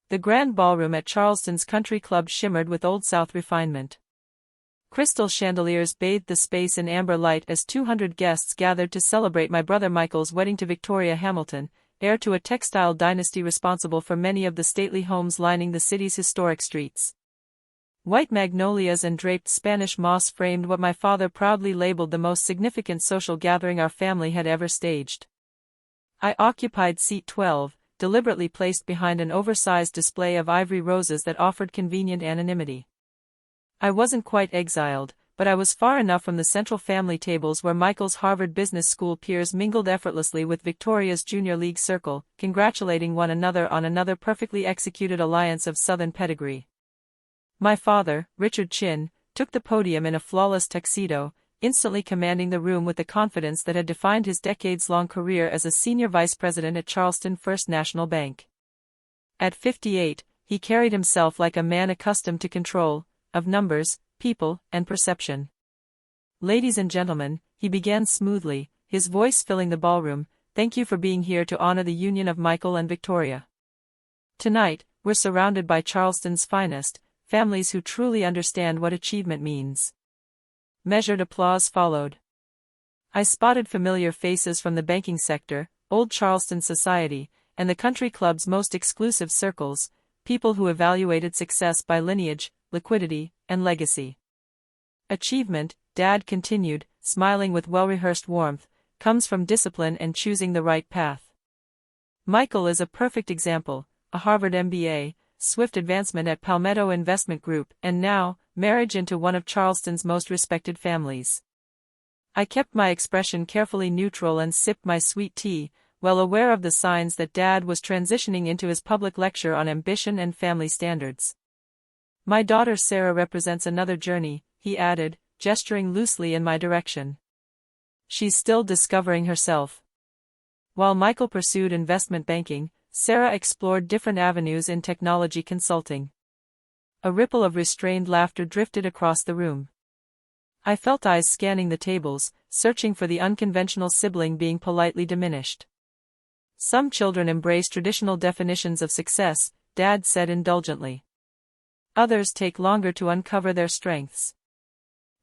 The grand ballroom at Charleston's country club shimmered with Old South refinement. Crystal chandeliers bathed the space in amber light as 200 guests gathered to celebrate my brother Michael's wedding to Victoria Hamilton, heir to a textile dynasty responsible for many of the stately homes lining the city's historic streets. White magnolias and draped Spanish moss framed what my father proudly labeled the most significant social gathering our family had ever staged. I occupied seat 12, deliberately placed behind an oversized display of ivory roses that offered convenient anonymity. I wasn't quite exiled, but I was far enough from the central family tables where Michael's Harvard Business School peers mingled effortlessly with Victoria's Junior League circle, congratulating one another on another perfectly executed alliance of Southern pedigree. My father, Richard Chin, took the podium in a flawless tuxedo, instantly commanding the room with the confidence that had defined his decades-long career as a senior vice president at Charleston First National Bank. At 58, he carried himself like a man accustomed to control, of numbers, people, and perception. "Ladies and gentlemen," he began smoothly, his voice filling the ballroom, "thank you for being here to honor the union of Michael and Victoria. Tonight, we're surrounded by Charleston's finest, families who truly understand what achievement means." Measured applause followed. I spotted familiar faces from the banking sector, old Charleston society, and the country club's most exclusive circles, people who evaluated success by lineage, liquidity, and legacy. "Achievement," Dad continued, smiling with well-rehearsed warmth, "comes from discipline and choosing the right path. Michael is a perfect example, a Harvard MBA, swift advancement at Palmetto Investment Group, and now, marriage into one of Charleston's most respected families." I kept my expression carefully neutral and sipped my sweet tea, well aware of the signs that Dad was transitioning into his public lecture on ambition and family standards. "My daughter Sarah represents another journey," he added, gesturing loosely in my direction. "She's still discovering herself." While Michael pursued investment banking, Sarah explored different avenues in technology consulting. A ripple of restrained laughter drifted across the room. I felt eyes scanning the tables, searching for the unconventional sibling being politely diminished. "Some children embrace traditional definitions of success," Dad said indulgently. "Others take longer to uncover their strengths.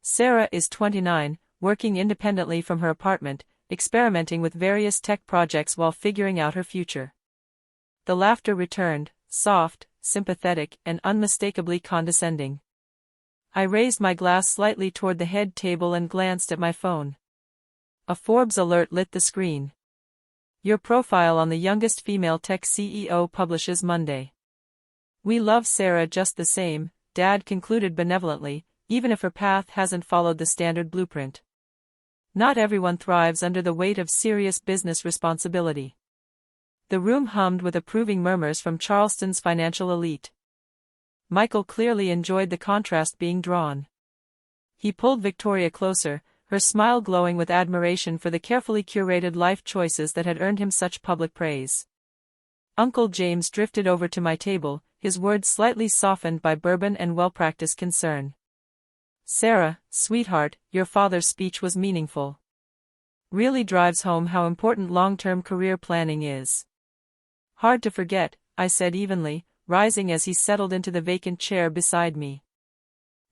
Sarah is 29, working independently from her apartment, experimenting with various tech projects while figuring out her future." The laughter returned, soft, sympathetic, and unmistakably condescending. I raised my glass slightly toward the head table and glanced at my phone. A Forbes alert lit the screen. "Your profile on the youngest female tech CEO publishes Monday. We love Sarah just the same," Dad concluded benevolently, "even if her path hasn't followed the standard blueprint. Not everyone thrives under the weight of serious business responsibility." The room hummed with approving murmurs from Charleston's financial elite. Michael clearly enjoyed the contrast being drawn. He pulled Victoria closer, her smile glowing with admiration for the carefully curated life choices that had earned him such public praise. Uncle James drifted over to my table, his words slightly softened by bourbon and well-practiced concern. "Sarah, sweetheart, your father's speech was meaningful. Really drives home how important long-term career planning is." "Hard to forget," I said evenly, rising as he settled into the vacant chair beside me.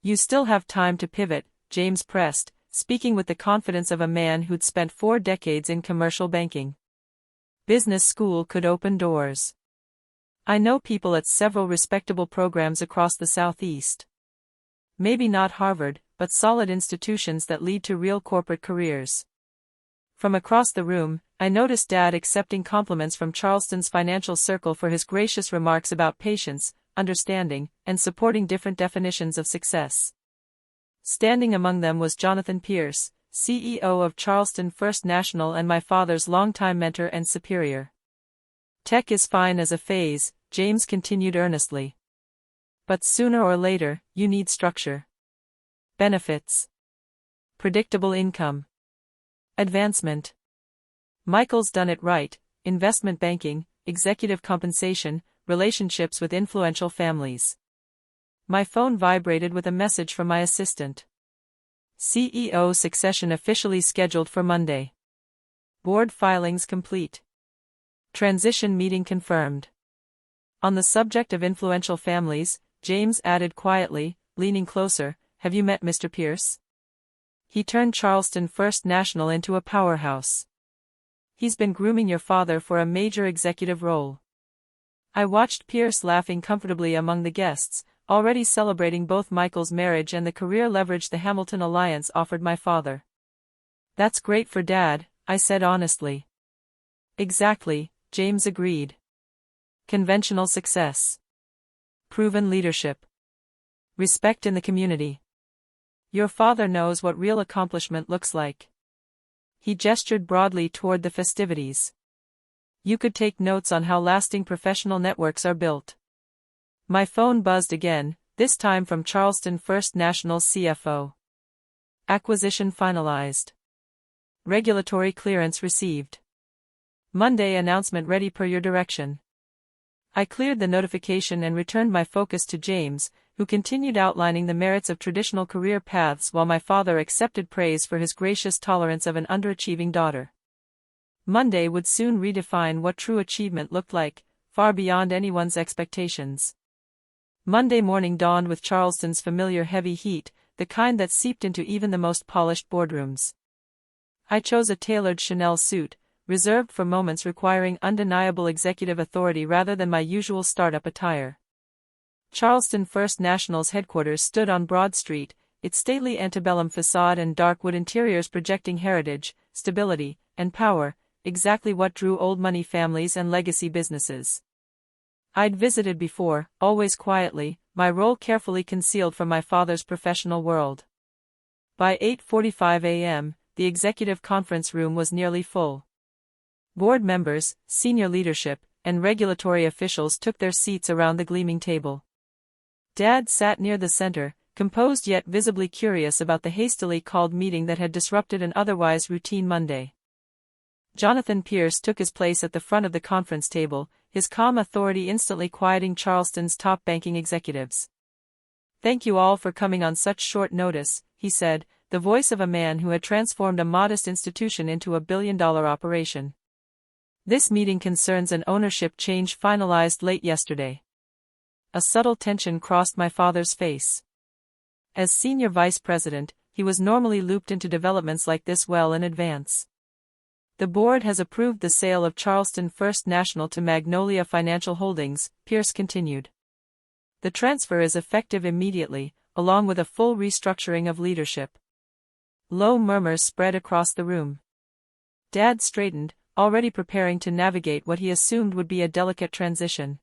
"You still have time to pivot," James pressed, speaking with the confidence of a man who'd spent 4 decades in commercial banking. "Business school could open doors. I know people at several respectable programs across the Southeast. Maybe not Harvard, but solid institutions that lead to real corporate careers." From across the room, I noticed Dad accepting compliments from Charleston's financial circle for his gracious remarks about patience, understanding, and supporting different definitions of success. Standing among them was Jonathan Pierce, CEO of Charleston First National and my father's longtime mentor and superior. "Tech is fine as a phase," James continued earnestly. "But sooner or later, you need structure. Benefits. Predictable income. Advancement. Michael's done it right: investment banking, executive compensation, relationships with influential families." My phone vibrated with a message from my assistant. "CEO succession officially scheduled for Monday. Board filings complete. Transition meeting confirmed." On the subject of influential families, James added quietly, leaning closer, have you met Mr. Pierce? He turned Charleston First National into a powerhouse. He's been grooming your father for a major executive role. I watched Pierce laughing comfortably among the guests, already celebrating both Michael's marriage and the career leverage the Hamilton alliance offered my father. That's great for Dad, I said honestly. Exactly, James agreed. Conventional success. Proven leadership. Respect in the community. Your father knows what real accomplishment looks like. He gestured broadly toward the festivities. You could take notes on how lasting professional networks are built. My phone buzzed again, this time from Charleston First National's CFO. Acquisition finalized. Regulatory clearance received. Monday announcement ready per your direction. I cleared the notification and returned my focus to James, who continued outlining the merits of traditional career paths while my father accepted praise for his gracious tolerance of an underachieving daughter. Monday would soon redefine what true achievement looked like, far beyond anyone's expectations. Monday morning dawned with Charleston's familiar heavy heat, the kind that seeped into even the most polished boardrooms. I chose a tailored Chanel suit, reserved for moments requiring undeniable executive authority rather than my usual startup attire. Charleston First National's headquarters stood on Broad Street, its stately antebellum facade and dark wood interiors projecting heritage, stability, and power, exactly what drew old money families and legacy businesses. I'd visited before, always quietly, my role carefully concealed from my father's professional world. By 8:45 a.m., the executive conference room was nearly full. Board members, senior leadership, and regulatory officials took their seats around the gleaming table. Dad sat near the center, composed yet visibly curious about the hastily called meeting that had disrupted an otherwise routine Monday. Jonathan Pierce took his place at the front of the conference table, his calm authority instantly quieting Charleston's top banking executives. Thank you all for coming on such short notice, he said, the voice of a man who had transformed a modest institution into a billion-dollar operation. This meeting concerns an ownership change finalized late yesterday. A subtle tension crossed my father's face. As senior vice president, he was normally looped into developments like this well in advance. The board has approved the sale of Charleston First National to Magnolia Financial Holdings, Pierce continued. The transfer is effective immediately, along with a full restructuring of leadership. Low murmurs spread across the room. Dad straightened, already preparing to navigate what he assumed would be a delicate transition.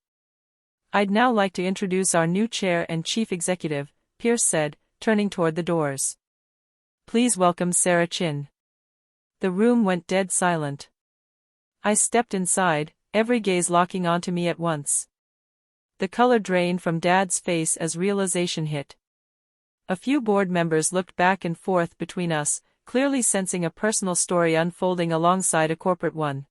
I'd now like to introduce our new chair and chief executive, Pierce said, turning toward the doors. Please welcome Sarah Chin. The room went dead silent. I stepped inside, every gaze locking onto me at once. The color drained from Dad's face as realization hit. A few board members looked back and forth between us, clearly sensing a personal story unfolding alongside a corporate one.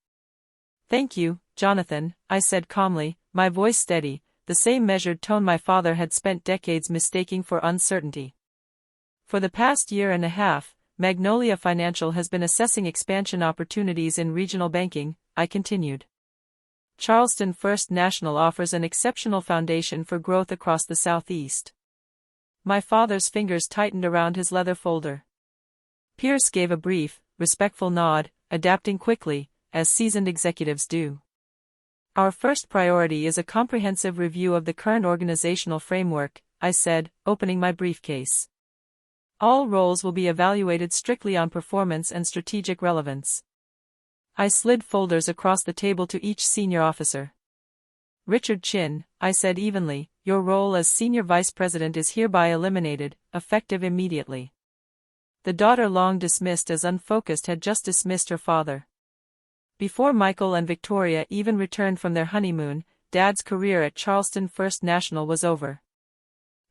Thank you, Jonathan, I said calmly, my voice steady, the same measured tone my father had spent decades mistaking for uncertainty. For the past year and a half, Magnolia Financial has been assessing expansion opportunities in regional banking, I continued. Charleston First National offers an exceptional foundation for growth across the Southeast. My father's fingers tightened around his leather folder. Pierce gave a brief, respectful nod, adapting quickly, as seasoned executives do. Our first priority is a comprehensive review of the current organizational framework, I said, opening my briefcase. All roles will be evaluated strictly on performance and strategic relevance. I slid folders across the table to each senior officer. Richard Chin, I said evenly, your role as senior vice president is hereby eliminated, effective immediately. The daughter long dismissed as unfocused had just dismissed her father. Before Michael and Victoria even returned from their honeymoon, Dad's career at Charleston First National was over.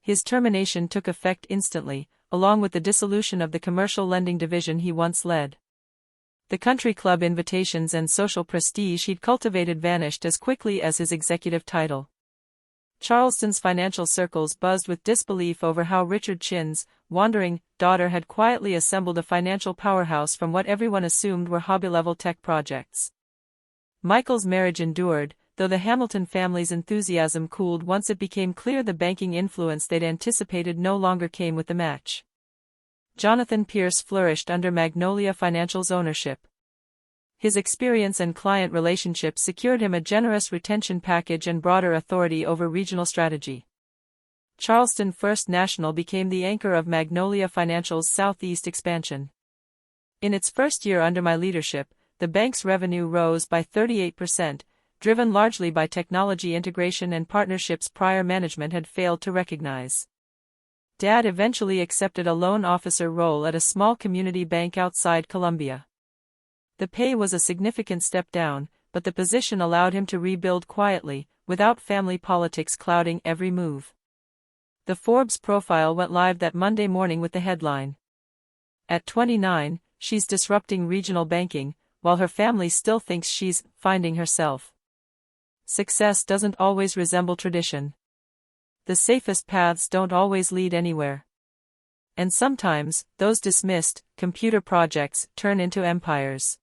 His termination took effect instantly, along with the dissolution of the commercial lending division he once led. The country club invitations and social prestige he'd cultivated vanished as quickly as his executive title. Charleston's financial circles buzzed with disbelief over how Richard Chin's wandering daughter had quietly assembled a financial powerhouse from what everyone assumed were hobby-level tech projects. Michael's marriage endured, though the Hamilton family's enthusiasm cooled once it became clear the banking influence they'd anticipated no longer came with the match. Jonathan Pierce flourished under Magnolia Financial's ownership. His experience and client relationships secured him a generous retention package and broader authority over regional strategy. Charleston First National became the anchor of Magnolia Financial's southeast expansion. In its first year under my leadership, the bank's revenue rose by 38%, driven largely by technology integration and partnerships prior management had failed to recognize. Dad eventually accepted a loan officer role at a small community bank outside Columbia. The pay was a significant step down, but the position allowed him to rebuild quietly, without family politics clouding every move. The Forbes profile went live that Monday morning with the headline, "At 29, she's disrupting regional banking, while her family still thinks she's finding herself." Success doesn't always resemble tradition. The safest paths don't always lead anywhere. And sometimes, those dismissed, computer projects turn into empires.